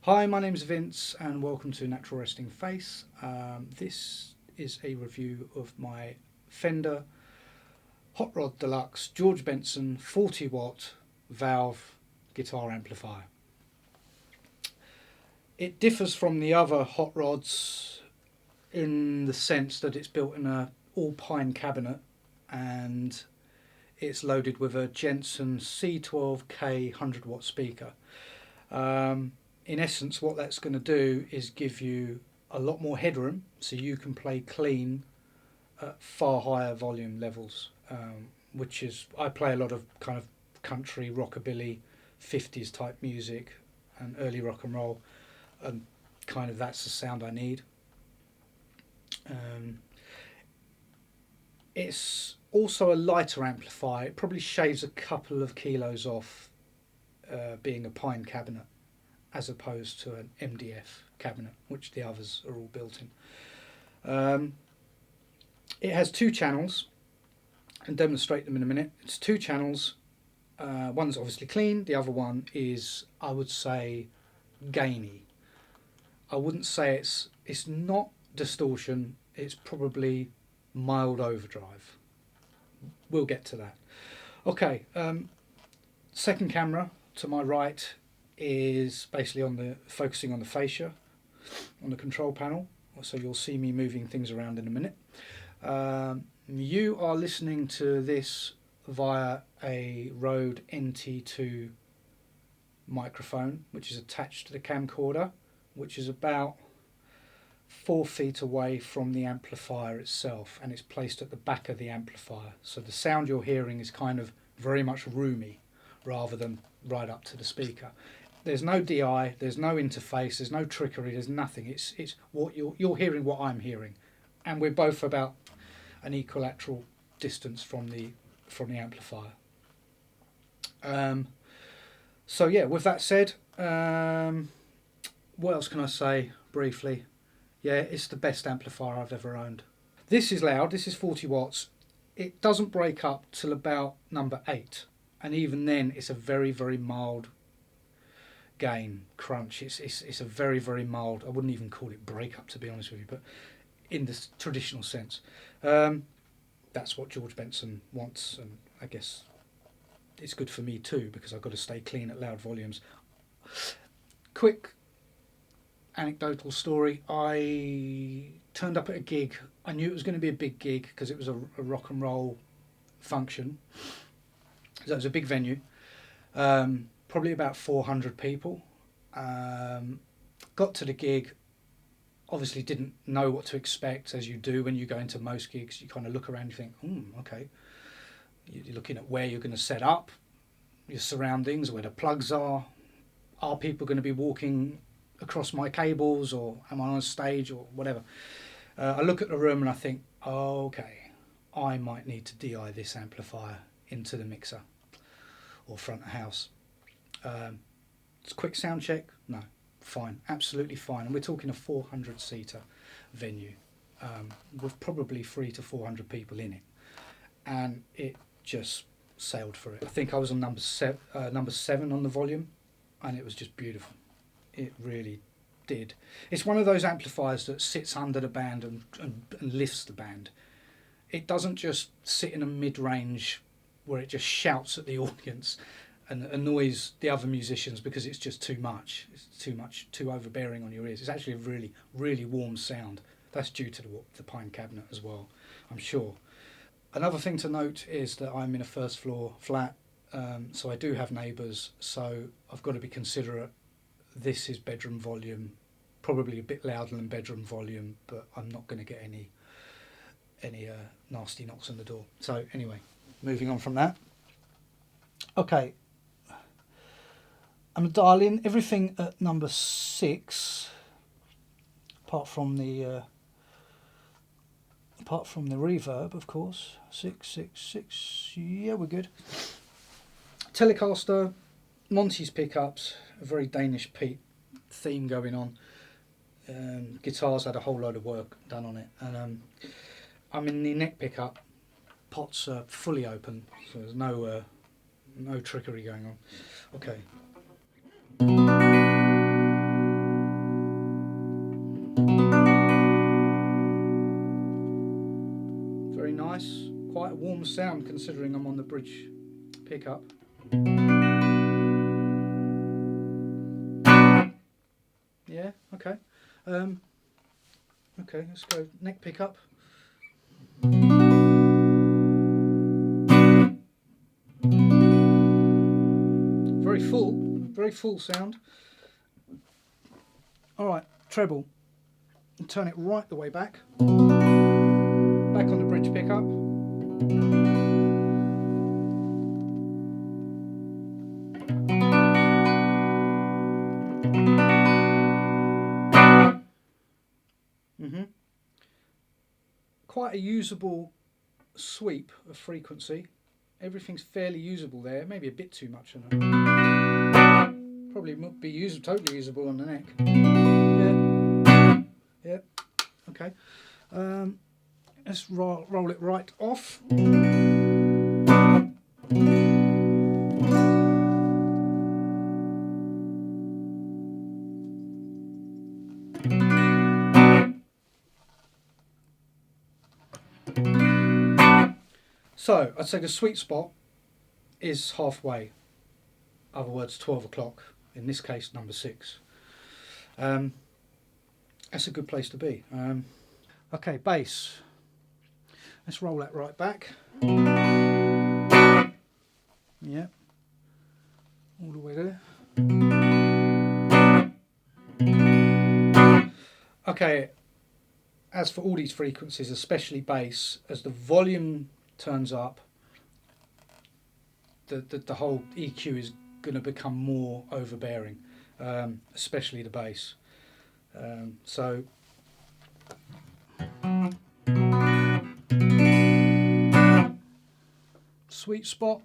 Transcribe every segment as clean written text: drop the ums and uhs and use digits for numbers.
Hi, my name's Vince and welcome to Natural Resting Face. This is a review of my Fender Hot Rod Deluxe George Benson 40 watt valve guitar amplifier. It differs from the other hot rods in the sense that it's built in a all pine cabinet and it's loaded with a Jensen C12K 100 watt speaker. In essence, what that's going to do is give you a lot more headroom so you can play clean at far higher volume levels, which is, I play a lot of kind of country, rockabilly, 50s type music and early rock and roll, and kind of that's the sound I need. It's also a lighter amplifier. It probably shaves a couple of kilos off being a pine cabinet, as opposed to an MDF cabinet, which the others are all built in. It has two channels, and demonstrate them in a minute. It's two channels. One's obviously clean, the other one is, I would say, gainy. I wouldn't say it's not distortion, it's probably mild overdrive. We'll get to that. Okay, second camera to my right is basically focusing on the fascia on the control panel, so you'll see me moving things around in a minute. You are listening to this via a Rode NT2 microphone, which is attached to the camcorder, which is about 4 feet away from the amplifier itself, and it's placed at the back of the amplifier, so the sound you're hearing is kind of very much roomy rather than right up to the speaker. There's no DI, there's no interface, there's no trickery, there's nothing. It's what you're hearing, what I'm hearing, and we're both about an equilateral distance from the amplifier. So yeah, with that said, what else can I say briefly? Yeah, it's the best amplifier I've ever owned. This is loud. This is 40 watts. It doesn't break up till about number 8, and even then, it's a very, very mild gain crunch. It's a very, very mild. I wouldn't even call it breakup, to be honest with you, but in the traditional sense, that's what George Benson wants, and I guess it's good for me too because I've got to stay clean at loud volumes. Quick anecdotal story: I turned up at a gig. I knew it was going to be a big gig because it was a rock and roll function, so it was a big venue. Probably about 400 people. Got to the gig, obviously didn't know what to expect, as you do when you go into most gigs. You kind of look around and you think, okay. You're looking at where you're going to set up, your surroundings, where the plugs are. Are people going to be walking across my cables, or am I on a stage, or whatever? I look at the room and I think, okay, I might need to DI this amplifier into the mixer or front of house. It's a quick sound check. No, fine, absolutely fine. And we're talking a 400-seater venue with probably 300 to 400 people in it, and it just sailed for it. I think I was on number 7 on the volume, and it was just beautiful. It really did. It's one of those amplifiers that sits under the band and lifts the band. It doesn't just sit in a mid-range where it just shouts at the audience and annoys the other musicians because it's just too much. It's too overbearing on your ears. It's actually a really, really warm sound. That's due to the pine cabinet as well, I'm sure. Another thing to note is that I'm in a first floor flat, so I do have neighbours, so I've got to be considerate. This is bedroom volume, probably a bit louder than bedroom volume, but I'm not going to get any nasty knocks on the door. So anyway, moving on from that. Okay, I'm dialing everything at number 6, apart from the reverb, of course. 666. Yeah, we're good. Telecaster, Monty's pickups, a very Danish Pete theme going on. Guitars had a whole load of work done on it, and I'm in the neck pickup. Pots are fully open, so there's no trickery going on. Okay. warm sound considering I'm on the bridge pickup. Yeah, okay. Okay, let's go neck pickup. Very full sound. Alright, treble. Turn it right the way back. Back on the bridge pickup. Quite a usable sweep of frequency. Everything's fairly usable there. Maybe a bit too much on it. Probably would be totally usable on the neck. Yeah. Yeah. Okay. Let's roll it right off. So, I'd say the sweet spot is halfway. Other words, 12 o'clock. In this case, number 6. That's a good place to be. Okay, bass. Let's roll that right back. Yeah. All the way there. Okay, as for all these frequencies, especially bass, as the volume turns up, the whole EQ is going to become more overbearing, especially the bass. So sweet spot.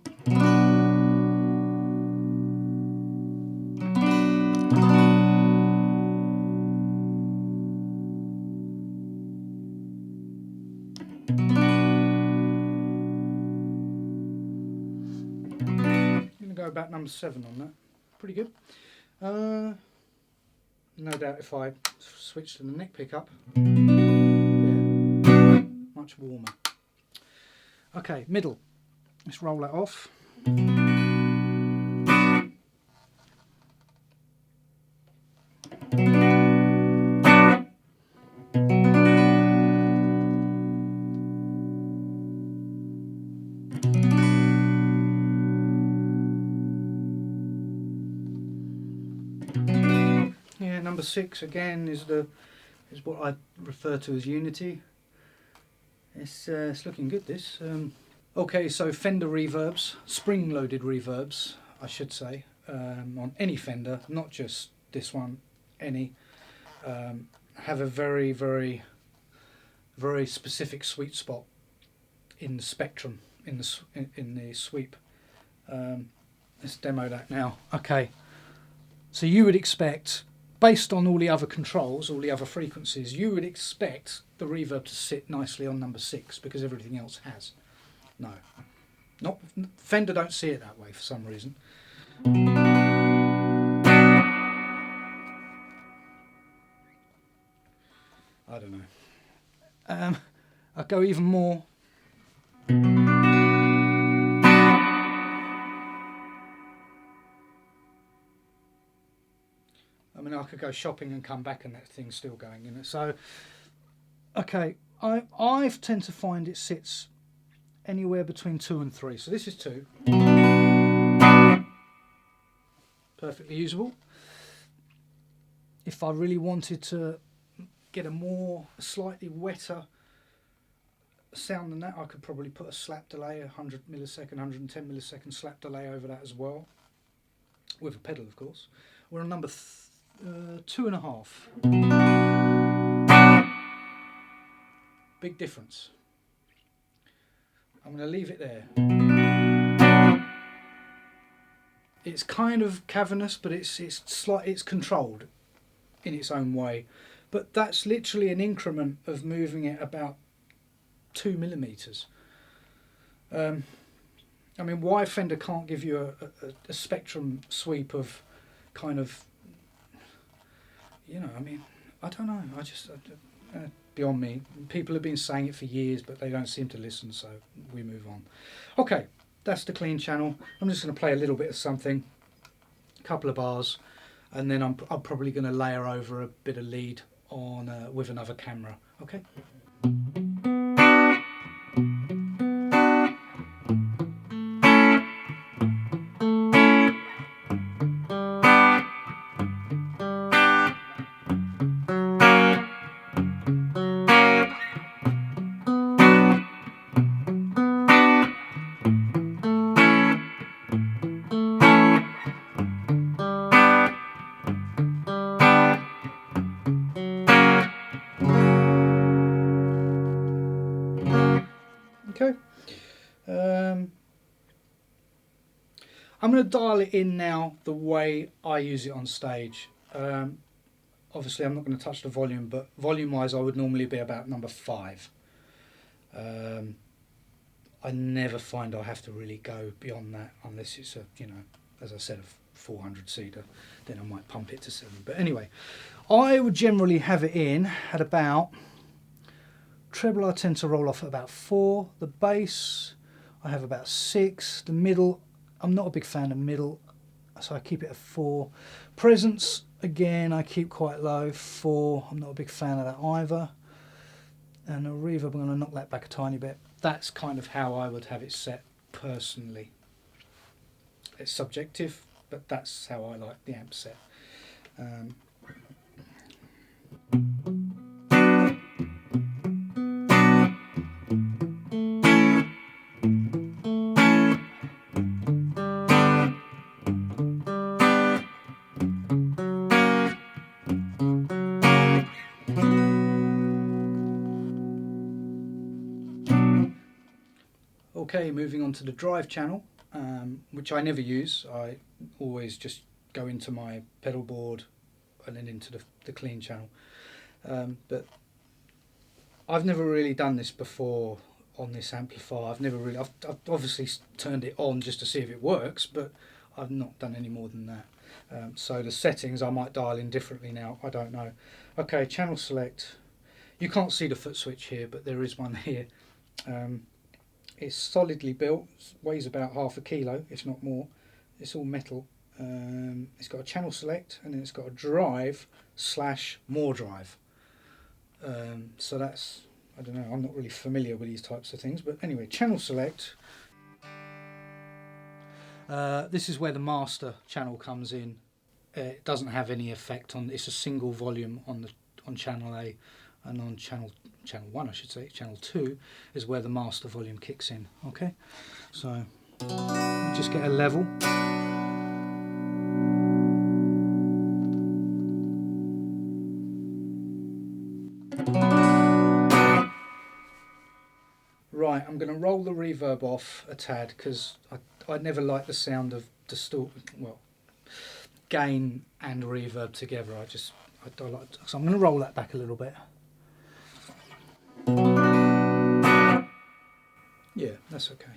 Go about number 7 on that. Pretty good. No doubt if I switch to the neck pickup, yeah, much warmer. Okay, middle. Let's roll that off. Yeah, number 6 again is what I refer to as unity. It's looking good, this. Okay, so Fender reverbs, spring-loaded reverbs, I should say, on any Fender, not just this one, any, have a very, very, very specific sweet spot in the spectrum, in the sweep. Let's demo that now. Okay, so you would expect, based on all the other controls, all the other frequencies, you would expect the reverb to sit nicely on number 6 because everything else has. No, not Fender don't see it that way for some reason. I don't know. I'll go even more. I mean, I could go shopping and come back and that thing's still going, you know. So, okay, I tend to find it sits anywhere between 2 and 3. So this is 2. Perfectly usable. If I really wanted to get a slightly wetter sound than that, I could probably put a slap delay, 100 millisecond, 110 millisecond slap delay over that as well, with a pedal, of course. We're on number 2.5. Big difference. I'm going to leave it there. It's kind of cavernous, but it's controlled in its own way. But that's literally an increment of moving it about 2 millimeters. I mean, why Fender can't give you a spectrum sweep of kind of, you know, I mean, I don't know. beyond me. People have been saying it for years, but they don't seem to listen, so we move on. Okay, that's the clean channel. I'm just going to play a little bit of something, a couple of bars, and then I'm probably going to layer over a bit of lead on with another camera. Okay. Okay. I'm going to dial it in now the way I use it on stage. Obviously, I'm not going to touch the volume, but volume-wise, I would normally be about number 5. I never find I have to really go beyond that unless it's a, you know, as I said, a 400 seater. Then I might pump it to 7. But anyway, I would generally have it in at about, treble I tend to roll off at about 4. The bass I have about 6. The middle, I'm not a big fan of middle, so I keep it at 4. Presence, again, I keep quite low, 4. I'm not a big fan of that either. And the reverb, I'm going to knock that back a tiny bit. That's kind of how I would have it set personally. It's subjective, but that's how I like the amp set. Okay, moving on to the drive channel, which I never use. I always just go into my pedal board and then into the clean channel. But I've never really done this before on this amplifier. I've obviously turned it on just to see if it works, but I've not done any more than that. So the settings I might dial in differently now, I don't know. Okay, channel select. You can't see the foot switch here, but there is one here. It's solidly built, weighs about half a kilo, if not more. It's all metal. It's got a channel select, and then it's got a drive / more drive. So that's, I don't know, I'm not really familiar with these types of things, but anyway, channel select. This is where the master channel comes in. It doesn't have any effect on, it's a single volume on channel A, and on channel 1, I should say, channel 2 is where the master volume kicks in. Okay, so just get a level. Right, I'm going to roll the reverb off a tad because I never like the sound of gain and reverb together. I don't like, so I'm going to roll that back a little bit. Yeah, that's okay.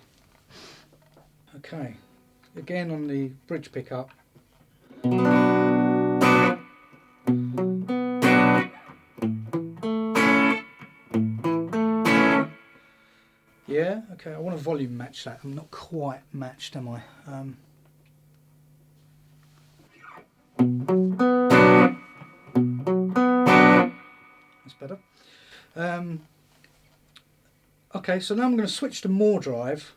Okay, again on the bridge pickup. Yeah, okay, I want to volume match that. I'm not quite matched, am I? That's better. Okay, so now I'm going to switch to more drive.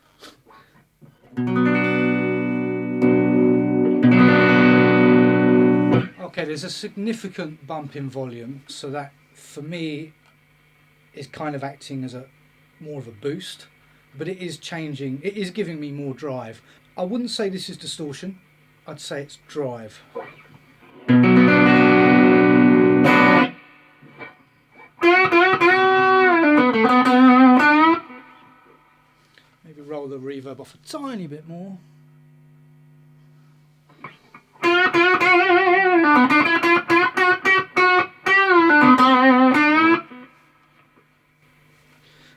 Okay, there's a significant bump in volume, so that for me is kind of acting as more of a boost, but it is changing, it is giving me more drive. I wouldn't say this is distortion, I'd say it's drive. Maybe roll the reverb off a tiny bit more.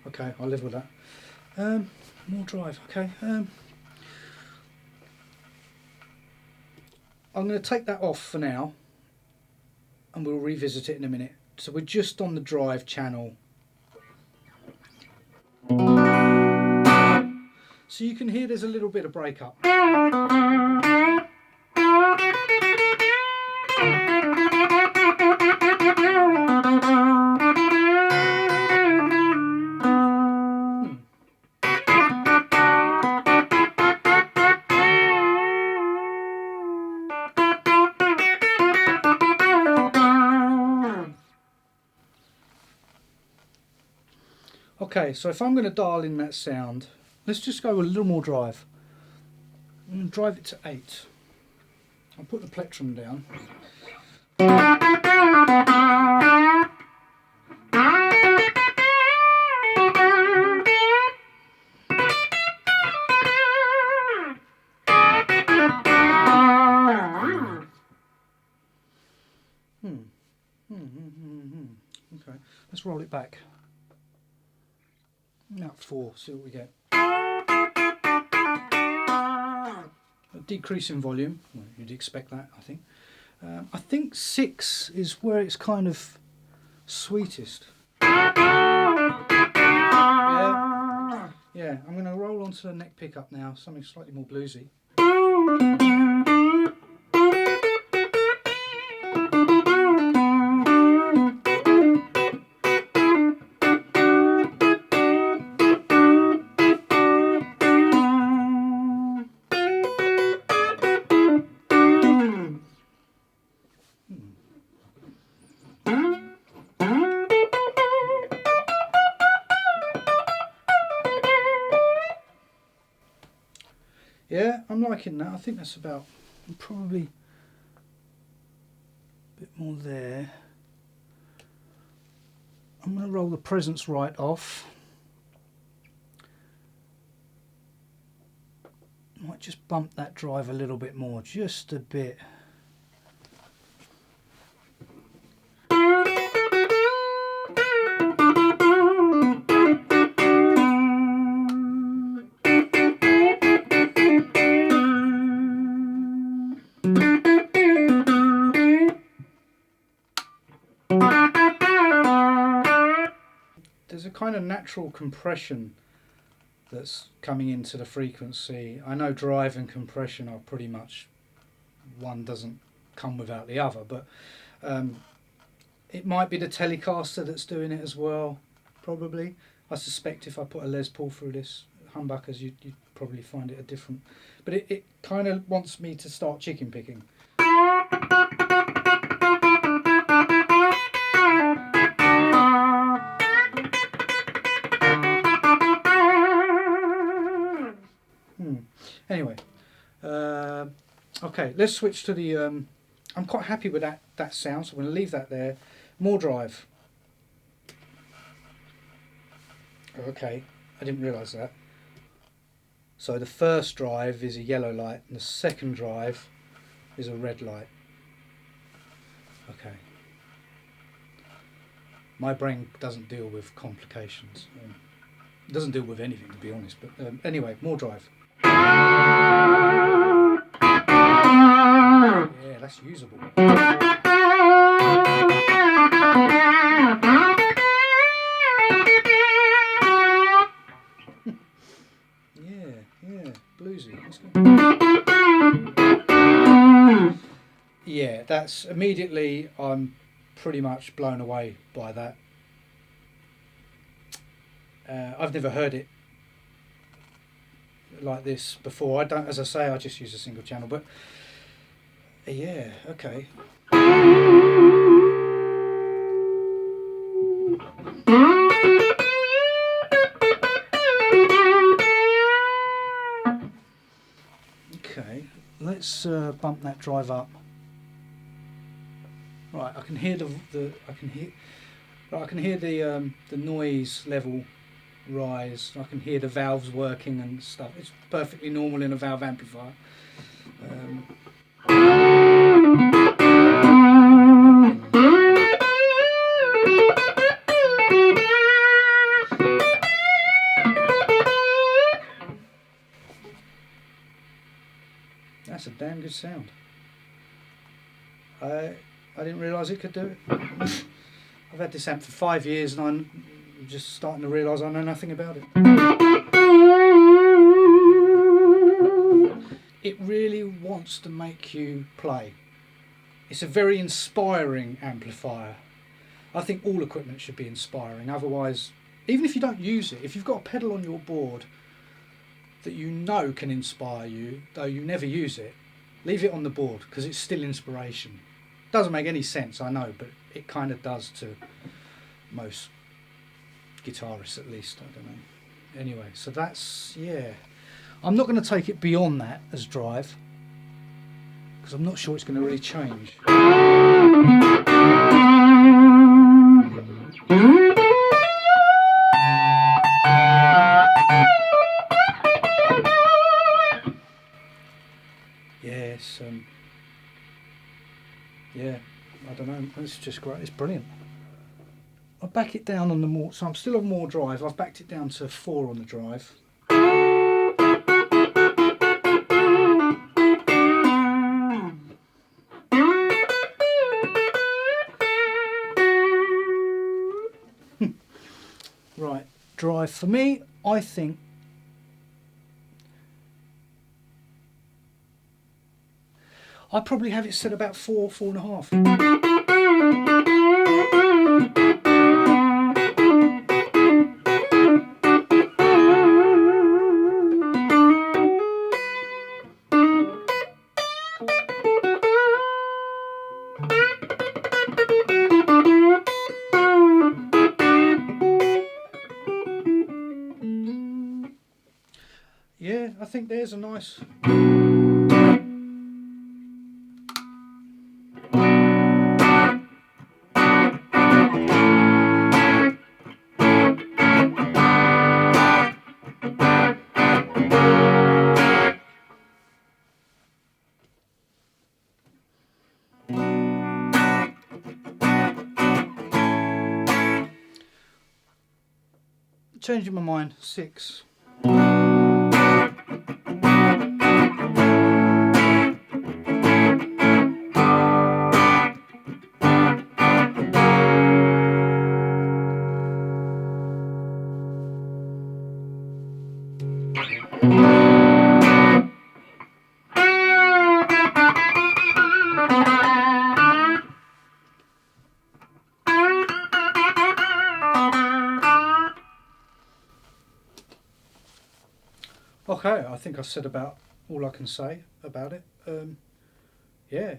Okay, I'll live with that. More drive, okay. I'm going to take that off for now, and we'll revisit it in a minute. So we're just on the drive channel. So you can hear there's a little bit of breakup. Okay, so if I'm going to dial in that sound, let's just go a little more drive. I'm going to drive it to 8. I'll put the plectrum down. Okay, let's roll it back. Now 4, see what we get. A decrease in volume, well, you'd expect that, I think. I think 6 is where it's kind of sweetest. Yeah, I'm going to roll onto the neck pickup now, something slightly more bluesy. Yeah, I'm liking that. I think that's about probably a bit more there. I'm going to roll the presence right off. Might just bump that drive a little bit more, just a bit. There's a kind of natural compression that's coming into the frequency. I know drive and compression are pretty much, one doesn't come without the other, but it might be the Telecaster that's doing it as well, probably. I suspect if I put a Les Paul through this humbuckers, you'd probably find it a different, but it kind of wants me to start chicken picking. Anyway, okay, let's switch to the, I'm quite happy with that sound, so I'm going to leave that there. More drive. Okay, I didn't realise that. So the first drive is a yellow light, and the second drive is a red light. Okay. My brain doesn't deal with complications. It doesn't deal with anything, to be honest, but anyway, more drive. Yeah, that's usable. Yeah, bluesy. Let's go. Yeah, that's immediately, I'm pretty much blown away by that. I've never heard it like this before. I don't, as I say, I just use a single channel, but yeah, okay. Okay, let's bump that drive up. Right, I can hear I can hear the noise level rise. I can hear the valves working and stuff. It's perfectly normal in a valve amplifier. That's a damn good sound. I didn't realise it could do it. I've had this amp for 5 years and I'm just starting to realise I know nothing about it. It really wants to make you play. It's a very inspiring amplifier. I think all equipment should be inspiring, otherwise, even if you don't use it, if you've got a pedal on your board that you know can inspire you, though you never use it, leave it on the board, because it's still inspiration. Doesn't make any sense, I know, but it kind of does to most guitarists at least, I don't know. Anyway, so that's, yeah. I'm not going to take it beyond that as drive, because I'm not sure it's going to really change. Yes, yeah, I don't know, it's just great, it's brilliant. I'll back it down on the more, so I'm still on more drive, I've backed it down to 4 on the drive. Right, drive for me, I think I probably have it set about 4, 4.5. Yeah, I think there's a nice... Changing my mind, 6. Okay, I think I said about all I can say about it. Yeah,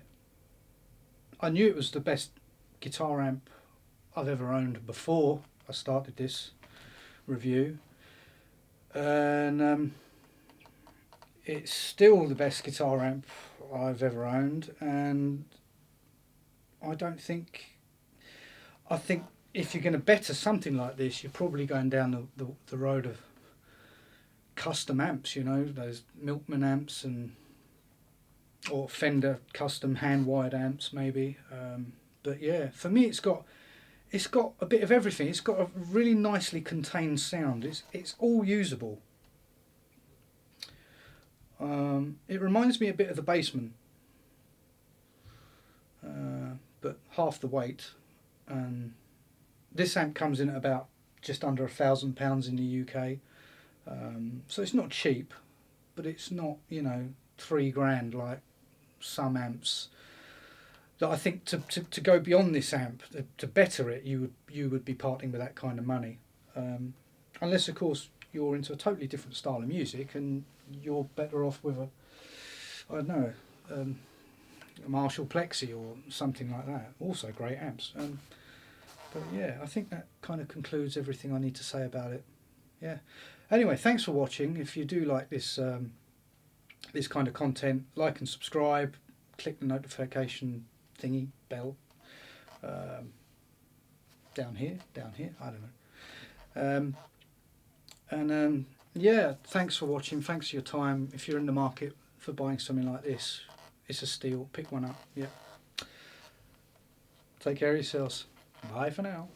I knew it was the best guitar amp I've ever owned before I started this review, and it's still the best guitar amp I've ever owned, and I think if you're going to better something like this, you're probably going down the road of custom amps, you know, those Milkman amps or Fender custom hand-wired amps maybe. But yeah, for me it's got a bit of everything. It's got a really nicely contained sound. It's all usable. It reminds me a bit of the Bassman, but half the weight. And this amp comes in at about just under £1,000 in the UK. So it's not cheap, but it's not, you know, £3,000 like some amps. That I think to go beyond this amp, to better it, you would be parting with that kind of money, unless of course you're into a totally different style of music and you're better off with I don't know, a Marshall Plexi or something like that. Also great amps. But yeah, I think that kind of concludes everything I need to say about it. Yeah. Anyway, thanks for watching. If you do like this this kind of content, like and subscribe, click the notification thingy bell down here, I don't know. Yeah, thanks for watching, thanks for your time. If you're in the market for buying something like this, it's a steal. Pick one up. Yeah. Take care of yourselves. Bye for now.